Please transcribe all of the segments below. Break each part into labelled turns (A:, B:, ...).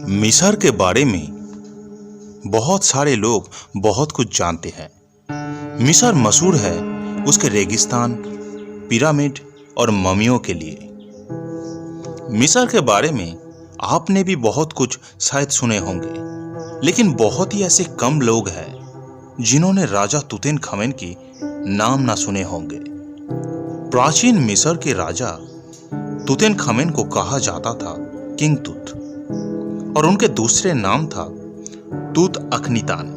A: मिस्र के बारे में बहुत सारे लोग बहुत कुछ जानते हैं। मिस्र मशहूर है उसके रेगिस्तान, पिरामिड और ममियों के लिए। मिस्र के बारे में आपने भी बहुत कुछ शायद सुने होंगे, लेकिन बहुत ही ऐसे कम लोग हैं जिन्होंने राजा तुतनखामेन की नाम ना सुने होंगे। प्राचीन मिस्र के राजा तुतनखामेन को कहा जाता था किंग तुत, और उनके दूसरे नाम था तूत अखनीतान।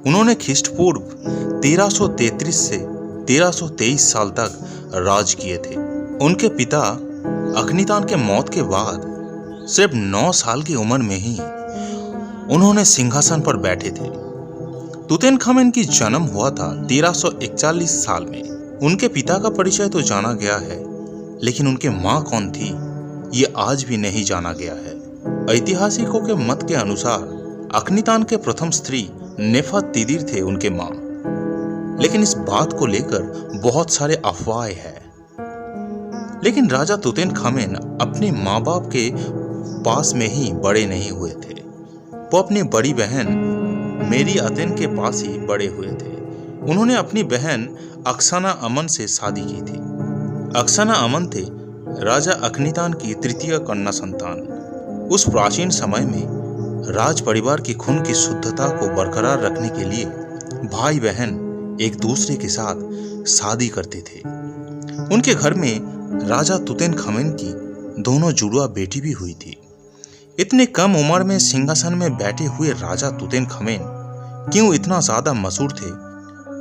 A: उन्होंने ख्रीष्टपूर्व 1333 से 1323 साल तक राज किए थे। उनके पिता अखनीतान के मौत के बाद सिर्फ 9 साल की उम्र में ही उन्होंने सिंहासन पर बैठे थे। तुतनखामेन की जन्म हुआ था 1341 साल में। उनके पिता का परिचय तो जाना गया है, लेकिन उनके माँ कौन थी ये आज भी नहीं जाना गया है। ऐतिहासिकों के मत के अनुसार अखनीतान के प्रथम स्त्री नेफरतीदिर थे उनके माँ, लेकिन इस बात को लेकर बहुत सारे अफवाहें हैं। लेकिन राजा तुतनखामेन अपने माँ बाप के पास में ही बड़े नहीं हुए थे। वो अपनी बड़ी बहन मेरी अतेन के पास ही बड़े हुए थे। उन्होंने अपनी बहन अक्साना अमन से शादी की थी। अक्साना अमन थे राजा अखनीतान की तृतीय कन्या संतान। उस प्राचीन समय में राज परिवार की खून की शुद्धता को बरकरार रखने के लिए भाई बहन एक दूसरे के साथ शादी करते थे। उनके घर में राजा तुतनखामेन की दोनों जुड़वा बेटी भी हुई थी। इतने कम उम्र में सिंहासन में बैठे हुए राजा तुतनखामेन क्यों इतना ज्यादा मशहूर थे,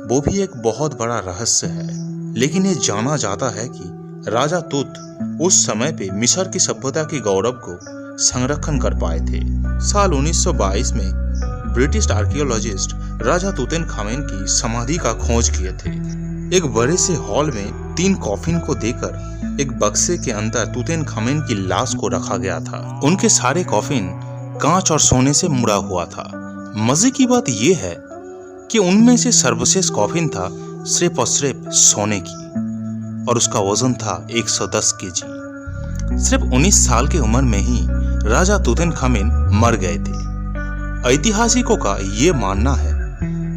A: वो भी एक बहुत बड़ा रहस्य है। लेकिन ये जाना जाता है कि राजा तुत उस समय पे मिस्र की सभ्यता की गौरव को संरक्षण कर पाए थे। साल 1922 में ब्रिटिश आर्कियोलॉजिस्ट राजा तुतनखामेन की समाधि का खोज किए थे। एक बड़े से हॉल में 3 कॉफिन को देकर एक बक्से के अंदर तुतनखामेन की लाश को रखा गया था। उनके सारे कॉफिन कांच और सोने से मुड़ा हुआ था। मजे की बात यह है कि उनमें से सर्वश्रेष्ठ कॉफिन था सिर्फ और सिर्फ सोने की, और उसका वजन था 110 केजी। सिर्फ 19 साल की उम्र में ही राजा तुतनखामेन मर गए थे। ऐतिहासिकों का ये मानना है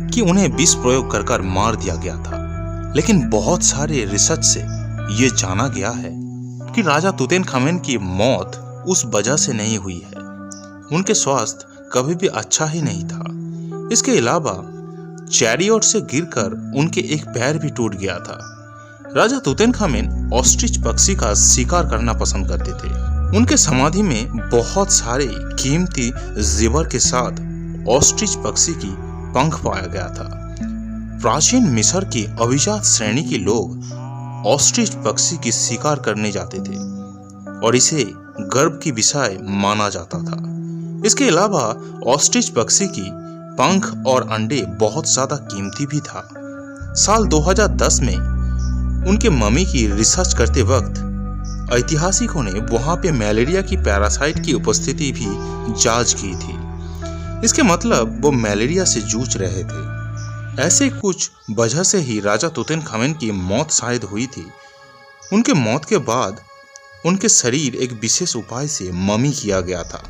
A: कि उन्हें विष प्रयोग कर मार दिया गया था, लेकिन बहुत सारे रिसर्च से ये जाना गया है कि राजा तुतनखामेन की मौत उस वजह से नहीं हुई है। उनके स्वास्थ्य कभी भी अच्छा ही नहीं था। इसके अलावा चैरियट से गिरकर उनके एक पैर भी टूट गया था। राजा तुतनखामेन ऑस्ट्रिच पक्षी का शिकार करना पसंद करते थे। उनके समाधि में बहुत सारे कीमती जेवर के साथ ऑस्ट्रिच पक्षी की पंख पाया गया था। प्राचीन मिस्र की अभिजात श्रेणी के लोग ऑस्ट्रिच पक्षी की शिकार करने जाते थे और इसे गर्व की विषय माना जाता था। इसके अलावा ऑस्ट्रिच पक्षी की पंख और अंडे बहुत ज्यादा कीमती भी था। साल 2010 में उनके मम्मी की रिसर्च करते वक्त ऐतिहासिकों ने वहां पे मलेरिया की पैरासाइट की उपस्थिति भी जांच की थी। इसके मतलब वो मलेरिया से जूझ रहे थे। ऐसे कुछ वजह से ही राजा तुतनखामेन की मौत शायद हुई थी। उनके मौत के बाद उनके शरीर एक विशेष उपाय से ममी किया गया था।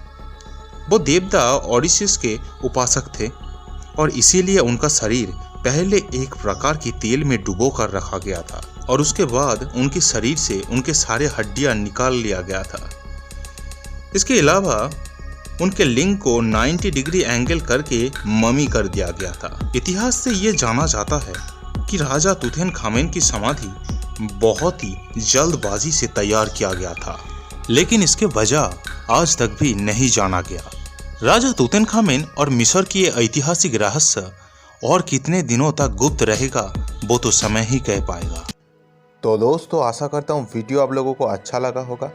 A: वो देवता ओरिसिस के उपासक थे और इसीलिए उनका शरीर पहले एक प्रकार की तेल में डुबो कर रखा गया था और उसके बाद उनके शरीर से उनके सारे हड्डियां निकाल लिया गया था। इसके अलावा उनके लिंग को 90 डिग्री एंगल करके ममी कर दिया गया था। इतिहास से ये जाना जाता है कि राजा तुतनखामेन की समाधि बहुत ही जल्दबाजी से तैयार किया गया था, लेकिन इसके वजह आज तक भी नहीं जाना गया। राजा तुतनखामेन और मिस्र की ये ऐतिहासिक रहस्य और कितने दिनों तक गुप्त रहेगा वो तो समय ही कह पाएगा।
B: तो दोस्तों, आशा करता हूँ वीडियो आप लोगों को अच्छा लगा होगा।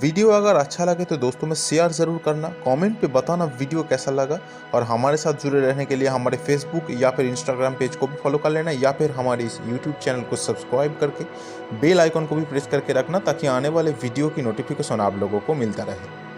B: वीडियो अगर अच्छा लगे तो दोस्तों में शेयर ज़रूर करना, कमेंट पे बताना वीडियो कैसा लगा, और हमारे साथ जुड़े रहने के लिए हमारे फेसबुक या फिर इंस्टाग्राम पेज को भी फॉलो कर लेना, या फिर हमारे इस यूट्यूब चैनल को सब्सक्राइब करके बेल आइकन को भी प्रेस करके रखना, ताकि आने वाले वीडियो की नोटिफिकेशन आप लोगों को मिलता रहे।